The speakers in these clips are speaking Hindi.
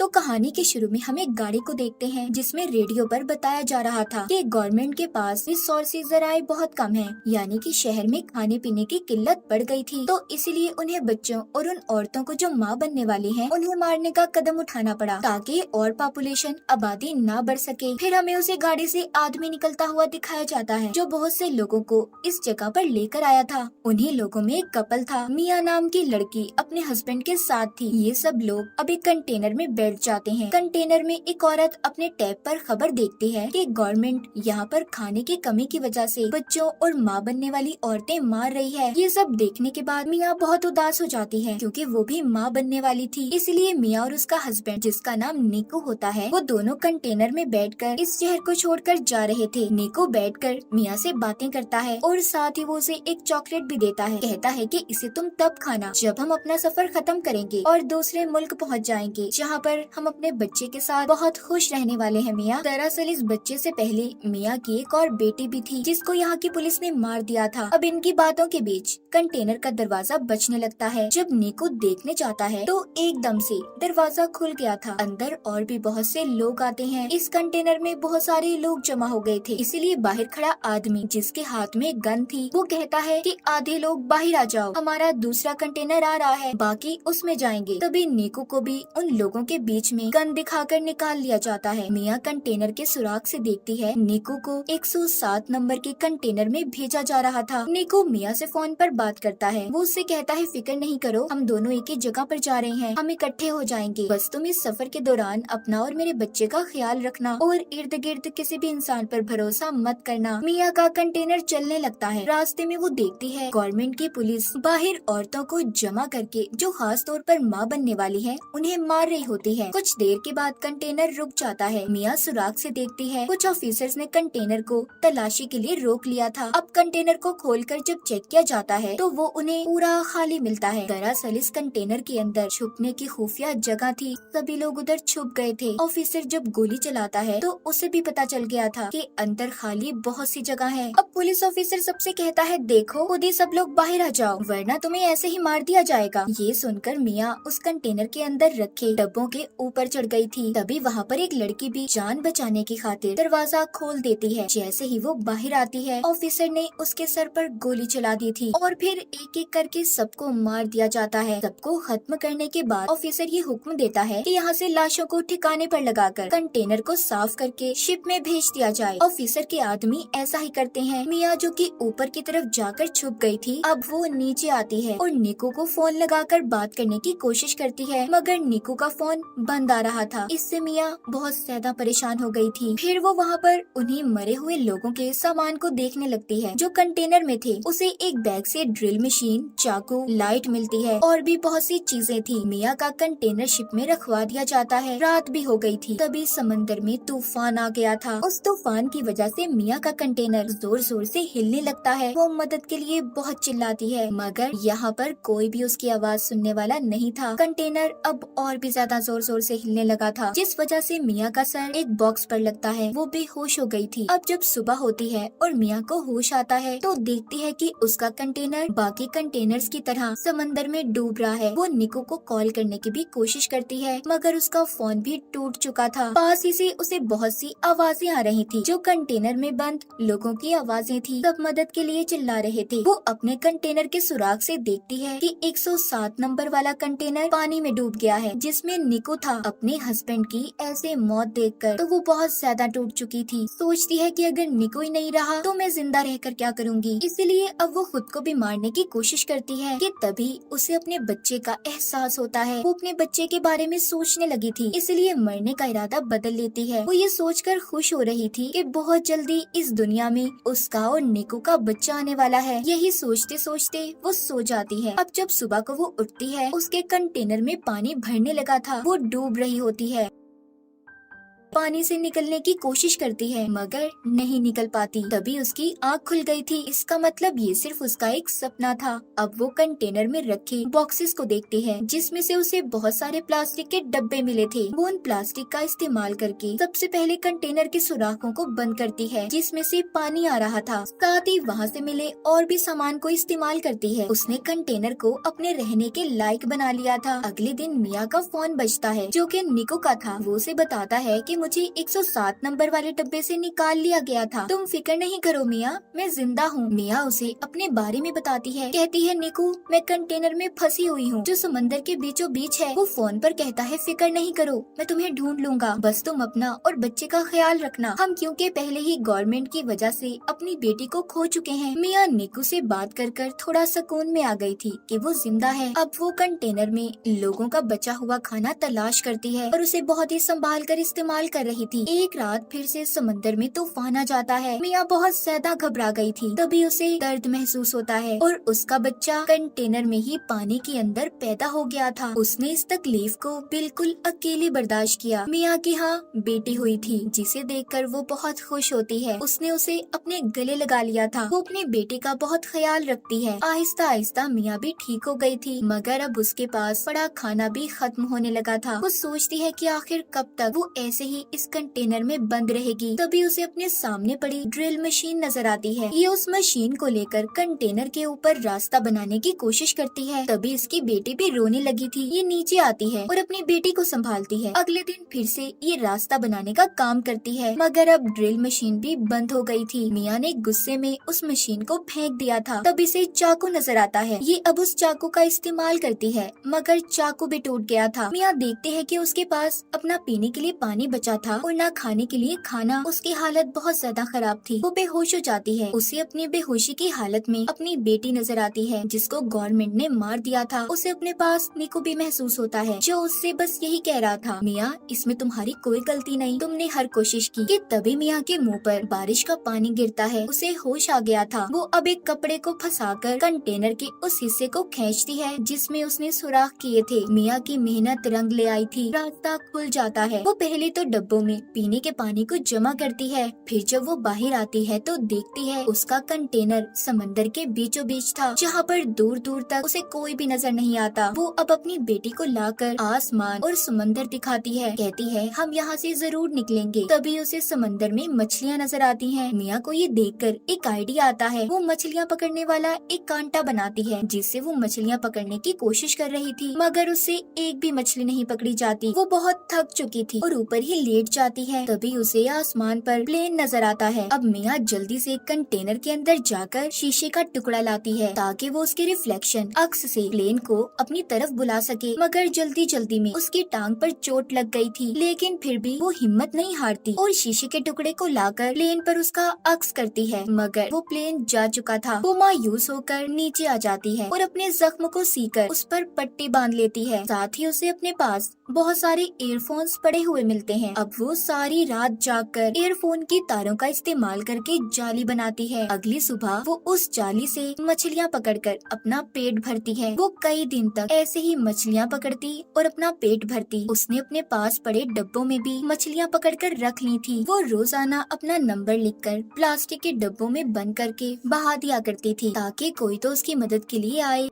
तो कहानी के शुरू में हम एक गाड़ी को देखते हैं जिसमें रेडियो पर बताया जा रहा था कि गवर्नमेंट के पास रिसोर्सेज जराए बहुत कम हैं, यानी कि शहर में खाने पीने की किल्लत बढ़ गई थी। तो इसीलिए उन्हें बच्चों और उन औरतों को जो माँ बनने वाली हैं, उन्हें मारने का कदम उठाना पड़ा ताकि और पॉपुलेशन आबादी ना बढ़ सके। फिर हमें उसे गाड़ी से आदमी निकलता हुआ दिखाया जाता है जो बहुत से लोगों को इस जगह पर लेकर आया था। उन्हीं लोगों में एक कपल था, मिया नाम की लड़की अपने हस्बैंड के साथ थी। ये सब लोग अभी कंटेनर में बैठ जाते हैं। कंटेनर में एक औरत अपने टैब पर खबर देखती है कि गवर्नमेंट यहाँ पर खाने की कमी की वजह से बच्चों और माँ बनने वाली औरतें मार रही है। ये सब देखने के बाद मिया बहुत उदास हो जाती है क्योंकि वो भी माँ बनने वाली थी। इसलिए मिया और उसका हस्बैंड, जिसका नाम निको होता है, वो दोनों कंटेनर में बैठकर इस शहर को छोड़कर जा रहे थे। निको बैठकर मिया से बातें करता है और साथ ही वो उसे एक चॉकलेट भी देता है। कहता है कि इसे तुम तब खाना जब हम अपना सफर खत्म करेंगे और दूसरे मुल्क पहुँच जाएंगे जहाँ पर हम अपने बच्चे के साथ बहुत खुश रहने वाले हैं। मिया दरअसल इस बच्चे से पहले मिया की एक और बेटी भी थी जिसको यहाँ की पुलिस ने मार दिया था। अब इनकी बातों के बीच कंटेनर का दरवाजा बजने लगता है। जब निको देखने जाता है तो एकदम से दरवाजा खुल गया था। अंदर और भी बहुत से लोग आते हैं। इस कंटेनर में बहुत सारे लोग जमा हो गए थे, इसीलिए बाहर खड़ा आदमी जिसके हाथ में गन थी वो कहता है कि आधे लोग बाहर आ जाओ, हमारा दूसरा कंटेनर आ रहा है, बाकी उसमें जाएंगे। तभी निको को भी उन लोगों के बीच में गन दिखाकर निकाल लिया जाता है। मिया कंटेनर के सुराग से देखती है निको को 107 नंबर के कंटेनर में भेजा जा रहा था। निको मिया से फोन पर बात करता है। वो उससे कहता है फिक्र नहीं करो, हम दोनों एक ही जगह पर जा रहे हैं, हम इकट्ठे हो जाएंगे, बस तुम इस सफर के दौरान अपना और मेरे बच्चे का ख्याल रखना और इर्द गिर्द किसी भी इंसान पर भरोसा मत करना। मिया का कंटेनर चलने लगता है। रास्ते में वो देखती है गवर्नमेंट की पुलिस बाहर औरतों को जमा करके, जो खास तौर पर माँ बनने वाली है, उन्हें मार रही होती है। कुछ देर के बाद कंटेनर रुक जाता है। मिया सुराग से देखती है कुछ ऑफिसर्स ने कंटेनर को तलाशी के लिए रोक लिया था। अब कंटेनर को खोलकर जब चेक किया जाता है तो वो उन्हें पूरा खाली मिलता है। दरअसल इस कंटेनर के अंदर छुपने की खुफिया जगह थी, सभी लोग उधर छुप गए थे। ऑफिसर जब गोली चलाता है तो उसे भी पता चल गया था कि अंदर खाली बहुत सी जगह है। अब पुलिस ऑफिसर सबसे कहता है देखो खुद ही सब लोग बाहर आ जाओ वरना तुम्हें ऐसे ही मार दिया जाएगा। ये सुनकर मिया उस कंटेनर के अंदर रखे डब्बों के ऊपर चढ़ गई थी। तभी वहाँ पर एक लड़की भी जान बचाने की खातिर दरवाजा खोल देती है। जैसे ही वो बाहर आती है ऑफिसर ने उसके सर पर गोली चला दी थी और फिर एक एक करके सबको मार दिया जाता है। सबको खत्म करने के बाद ऑफिसर ये हुक्म देता है कि यहाँ से लाशों को ठिकाने पर लगाकर कंटेनर को साफ करके शिप में भेज दिया जाए। ऑफिसर के आदमी ऐसा ही करते हैं। मिया जो कि ऊपर की तरफ जाकर छुप गई थी, अब वो नीचे आती है और निको को फोन लगाकर बात करने की कोशिश करती है, मगर निको का फोन बंद आ रहा था। इससे मिया बहुत ज्यादा परेशान हो गई थी। फिर वो वहाँ पर उन्हीं मरे हुए लोगों के सामान को देखने लगती है जो कंटेनर में थे। उसे एक बैग से ड्रिल मशीन, चाकू, लाइट मिलती है और भी बहुत सी चीजें थी। मिया का कंटेनर शिप में रखवा दिया जाता है। रात भी हो गई थी। तभी समंदर में तूफान आ गया था। उस तूफान की वजह से मिया का कंटेनर जोर जोर से हिलने लगता है। वो मदद के लिए बहुत चिल्लाती है, मगर यहाँ पर कोई भी उसकी आवाज सुनने वाला नहीं था। कंटेनर अब और भी ज्यादा जोर जोर से हिलने लगा था, जिस वजह से मिया का सर एक बॉक्स पर लगता है। वो बेहोश हो गई थी। अब जब सुबह होती है और मिया को होश आता है तो देखती है कि उसका कंटेनर बाकी कंटेनर्स की तरह समंदर में डूब रहा है। वो निको को कॉल करने की भी कोशिश करती है, मगर उसका फोन भी टूट चुका था। पास ही से उसे बहुत सी आवाजें आ रही थी जो कंटेनर में बंद लोगों की आवाजें थी। सब मदद के लिए चिल्ला रहे थे। वो अपने कंटेनर के सुराग से देखती है कि 107 नंबर वाला कंटेनर पानी में डूब गया है जिसमें निको था। अपने हस्बैंड की ऐसे मौत देखकर तो वो बहुत ज्यादा टूट चुकी थी। सोचती है कि अगर निको ही नहीं रहा तो मैं जिंदा रहकर क्या करूंगी। इसीलिए अब वो खुद को भी मारने की कोशिश करती है कि तभी उसे अपने बच्चे का एहसास होता है। वो अपने बच्चे के बारे में सोचने लगी थी, इसलिए मरने का इरादा बदल लेती है। वो ये सोचकर खुश हो रही थी कि बहुत जल्दी इस दुनिया में उसका और निको का बच्चा आने वाला है। यही सोचते सोचते वो सो जाती है। अब जब सुबह को वो उठती है उसके कंटेनर में पानी भरने लगा था। वो डूब रही होती है। पानी से निकलने की कोशिश करती है मगर नहीं निकल पाती। तभी उसकी आँख खुल गई थी। इसका मतलब ये सिर्फ उसका एक सपना था। अब वो कंटेनर में रखे बॉक्सेस को देखती है जिसमें से उसे बहुत सारे प्लास्टिक के डब्बे मिले थे। वो उन प्लास्टिक का इस्तेमाल करके सबसे पहले कंटेनर के सुराखों को बंद करती है जिसमें से पानी आ रहा था। साथ ही वहाँ से मिले और भी सामान को इस्तेमाल करती है। उसने कंटेनर को अपने रहने के लायक बना लिया था। अगले दिन मिया का फोन बजता है जो कि निको का था। वो उसे बताता है कि मुझे 107 नंबर वाले डब्बे से निकाल लिया गया था। तुम फिक्र नहीं करो मिया, मैं जिंदा हूँ। मिया उसे अपने बारे में बताती है। कहती है निको, मैं कंटेनर में फंसी हुई हूँ जो समंदर के बीचों बीच है। वो फोन पर कहता है फिक्र नहीं करो, मैं तुम्हें ढूंढ लूंगा, बस तुम अपना और बच्चे का ख्याल रखना। हम क्योंकि पहले ही गवर्नमेंट की वजह से अपनी बेटी को खो चुके हैं। मिया निको से बात कर थोड़ा सुकून में आ गई थी कि वो जिंदा है। अब वो कंटेनर में लोगों का बचा हुआ खाना तलाश करती है और उसे बहुत ही संभाल कर इस्तेमाल कर रही थी। एक रात फिर से समंदर में तूफान आ जाता है। मिया बहुत ज्यादा घबरा गई थी। तभी उसे दर्द महसूस होता है और उसका बच्चा कंटेनर में ही पानी के अंदर पैदा हो गया था। उसने इस तकलीफ को बिल्कुल अकेले बर्दाश्त किया। मिया की हाँ बेटी हुई थी जिसे देखकर वो बहुत खुश होती है। उसने उसे अपने गले लगा लिया था। वो अपने बेटे का बहुत ख्याल रखती है। आहिस्ता आहिस्ता मिया भी ठीक हो गई थी मगर अब उसके पास पड़ा खाना भी खत्म होने लगा था। वो सोचती है कि आखिर कब तक वो ऐसे ही इस कंटेनर में बंद रहेगी। तभी उसे अपने सामने पड़ी ड्रिल मशीन नजर आती है। ये उस मशीन को लेकर कंटेनर के ऊपर रास्ता बनाने की कोशिश करती है। तभी इसकी बेटी भी रोने लगी थी। ये नीचे आती है और अपनी बेटी को संभालती है। अगले दिन फिर से ये रास्ता बनाने का काम करती है मगर अब ड्रिल मशीन भी बंद हो गई थी। मिया ने गुस्से में उस मशीन को फेंक दिया था। तब इसे चाकू नजर आता है। ये अब उस चाकू का इस्तेमाल करती है मगर चाकू भी टूट गया था। मिया देखते हैं कि उसके पास अपना पीने के लिए पानी बचा था और ना खाने के लिए खाना। उसकी हालत बहुत ज्यादा खराब थी। वो बेहोश हो जाती है। उसे अपनी बेहोशी की हालत में अपनी बेटी नजर आती है जिसको गवर्नमेंट ने मार दिया था। उसे अपने पास निको भी महसूस होता है जो उससे बस यही कह रहा था, मिया इसमें तुम्हारी कोई गलती नहीं, तुमने हर कोशिश की। कि तभी मिया के मुंह पर बारिश का पानी गिरता है। उसे होश आ गया था। वो अब एक कपड़े को फंसाकर कंटेनर के उस हिस्से को खींचती है जिसमें उसने सुराख किए थे। मिया की मेहनत रंग ले आई थी। रास्ता खुल जाता है। वो पहले तो डब्बों में पीने के पानी को जमा करती है। फिर जब वो बाहर आती है तो देखती है उसका कंटेनर समंदर के बीचों बीच था जहाँ पर दूर दूर तक उसे कोई भी नजर नहीं आता। वो अब अपनी बेटी को लाकर आसमान और समंदर दिखाती है। कहती है हम यहाँ से जरूर निकलेंगे। तभी उसे समंदर में मछलियाँ नजर आती हैं। मिया को ये देखकर एक आइडिया आता है। वो मछलियाँ पकड़ने वाला एक कांटा बनाती है जिससे वो मछलियाँ पकड़ने की कोशिश कर रही थी मगर उससे एक भी मछली नहीं पकड़ी जाती। वो बहुत थक चुकी थी और ऊपर ही लेट जाती है। तभी उसे आसमान पर प्लेन नजर आता है। अब मिया जल्दी से कंटेनर के अंदर जाकर शीशे का टुकड़ा लाती है ताकि वो उसके रिफ्लेक्शन अक्स से प्लेन को अपनी तरफ बुला सके। मगर जल्दी जल्दी में उसकी टांग पर चोट लग गई थी लेकिन फिर भी वो हिम्मत नहीं हारती और शीशे के टुकड़े को लाकर प्लेन पर उसका अक्स करती है मगर वो प्लेन जा चुका था। वो मायूस होकर नीचे आ जाती है और अपने जख्म को सीकर उस पर पट्टी बांध लेती है। साथ ही उसे अपने पास बहुत सारे ईयरफोन्स पड़े हुए मिलते हैं। अब वो सारी रात जागकर ईयरफोन की तारों का इस्तेमाल करके जाली बनाती है। अगली सुबह वो उस जाली से मछलियाँ पकड़कर अपना पेट भरती है। वो कई दिन तक ऐसे ही मछलियाँ पकड़ती और अपना पेट भरती। उसने अपने पास पड़े डब्बों में भी मछलियाँ पकड़कर रख ली थी। वो रोजाना अपना नंबर लिखकर प्लास्टिक के डब्बों में बंद करके बहा दिया करती थी ताकि कोई तो उसकी मदद के लिए आए।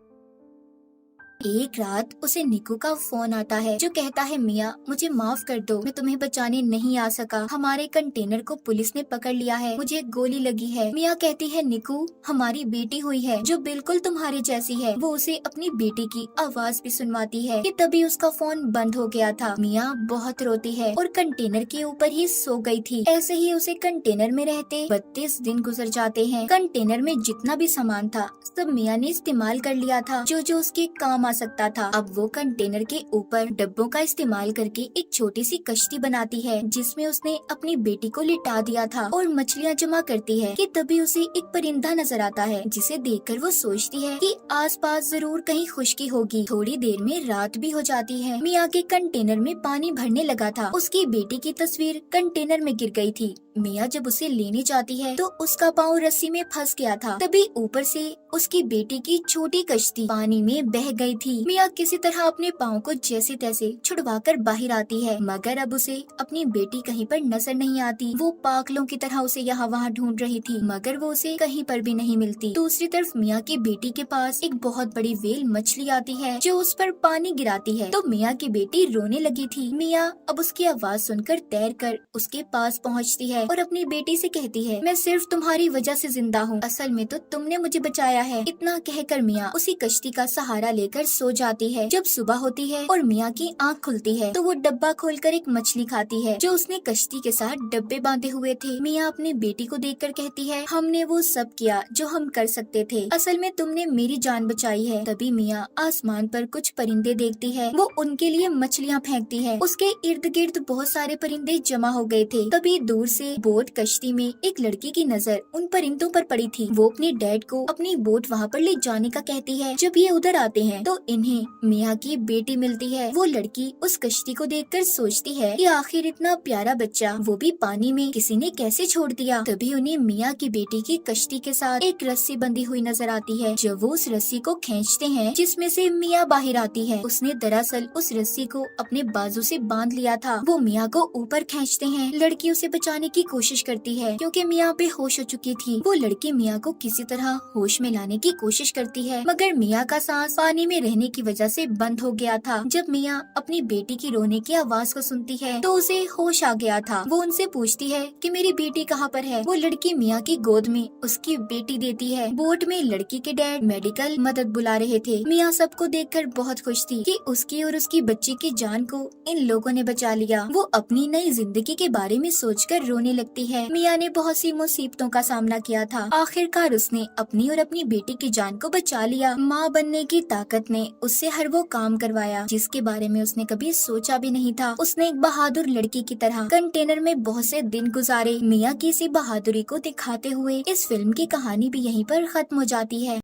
एक रात उसे निको का फोन आता है जो कहता है मिया मुझे माफ कर दो, मैं तुम्हें बचाने नहीं आ सका। हमारे कंटेनर को पुलिस ने पकड़ लिया है, मुझे गोली लगी है। मिया कहती है निको हमारी बेटी हुई है जो बिल्कुल तुम्हारे जैसी है। वो उसे अपनी बेटी की आवाज भी सुनवाती है कि तभी उसका फोन बंद हो गया था। मिया बहुत रोती है और कंटेनर के ऊपर ही सो गई थी। ऐसे ही उसे कंटेनर में रहते 32 दिन गुजर जाते हैं। कंटेनर में जितना भी सामान था सब मिया ने इस्तेमाल कर लिया था जो जो उसके काम सकता था। अब वो कंटेनर के ऊपर डब्बों का इस्तेमाल करके एक छोटी सी कश्ती बनाती है जिसमें उसने अपनी बेटी को लिटा दिया था और मछलियाँ जमा करती है कि तभी उसे एक परिंदा नजर आता है जिसे देखकर वो सोचती है कि आसपास जरूर कहीं खुशकी होगी। थोड़ी देर में रात भी हो जाती है। मिया के कंटेनर में पानी भरने लगा था। उसकी बेटी की तस्वीर कंटेनर में गिर गई थी। मिया जब उसे लेने जाती है तो उसका पाँव रस्सी में फंस गया था। तभी ऊपर से उसकी बेटी की छोटी कश्ती पानी में बह गई थी। मिया किसी तरह अपने पाँव को जैसे तैसे छुड़वाकर बाहर आती है, मगर अब उसे अपनी बेटी कहीं पर नजर नहीं आती। वो पागलों की तरह उसे यहाँ वहाँ ढूंढ रही थी, मगर वो उसे कहीं पर भी नहीं मिलती। दूसरी तरफ मिया की बेटी के पास एक बहुत बड़ी व्हेल मछली आती है जो उस पर पानी गिराती है, तो मिया की बेटी रोने लगी थी। मिया अब उसकी आवाज सुनकर तैरकर उसके पास पहुँचती है और अपनी बेटी से कहती है, मैं सिर्फ तुम्हारी वजह से जिंदा हूँ, असल में तो तुमने मुझे बचाया है। इतना कहकर मिया उसी कश्ती का सहारा लेकर सो जाती है। जब सुबह होती है और मिया की आँख खुलती है तो वो डब्बा खोलकर एक मछली खाती है जो उसने कश्ती के साथ डब्बे बांधे हुए थे। मिया अपनी बेटी को देखकर कहती है, हमने वो सब किया जो हम कर सकते थे, असल में तुमने मेरी जान बचाई है। तभी मिया आसमान पर कुछ परिंदे देखती है, वो उनके लिए मछलियाँ फेंकती है। उसके इर्द गिर्द बहुत सारे परिंदे जमा हो गए थे। तभी दूर से बोट कश्ती में एक लड़की की नजर उन परिंदों पर पड़ी थी। वो अपने डैड को अपनी बोट वहाँ पर ले जाने का कहती है। जब ये उधर आते हैं तो इन्हें मिया की बेटी मिलती है। वो लड़की उस कश्ती को देखकर सोचती है कि आखिर इतना प्यारा बच्चा वो भी पानी में किसी ने कैसे छोड़ दिया। तभी उन्हें मिया की बेटी की कश्ती के साथ एक रस्सी बंधी हुई नजर आती है। जब वो उस रस्सी को खींचते हैं जिसमें से मिया बाहर आती है, उसने दरअसल उस रस्सी को अपने बाजू से बांध लिया था। वो मिया को ऊपर खींचते हैं। लड़की उसे बचाने की कोशिश करती है क्योंकि मिया बेहोश हो चुकी थी। वो लड़की मिया को किसी तरह होश में लाने की कोशिश करती है, मगर मिया का सांस पानी में रहने की वजह से बंद हो गया था। जब मिया अपनी बेटी की रोने की आवाज को सुनती है तो उसे होश आ गया था। वो उनसे पूछती है कि मेरी बेटी कहाँ पर है। वो लड़की मिया की गोद में उसकी बेटी देती है। बोट में लड़की के डैड मेडिकल मदद बुला रहे थे। मिया सबको देखकर बहुत खुश थी कि उसकी और उसकी बच्ची की जान को इन लोगों ने बचा लिया। वो अपनी नई जिंदगी के बारे में सोचकर रोने लगती है। मिया ने बहुत सी मुसीबतों का सामना किया था, आखिरकार उसने अपनी और अपनी बेटी की जान को बचा लिया। माँ बनने की ताकत ने उससे हर वो काम करवाया जिसके बारे में उसने कभी सोचा भी नहीं था। उसने एक बहादुर लड़की की तरह कंटेनर में बहुत से दिन गुजारे। मिया की इसी बहादुरी को दिखाते हुए इस फिल्म की कहानी भी यहीं पर खत्म हो जाती है।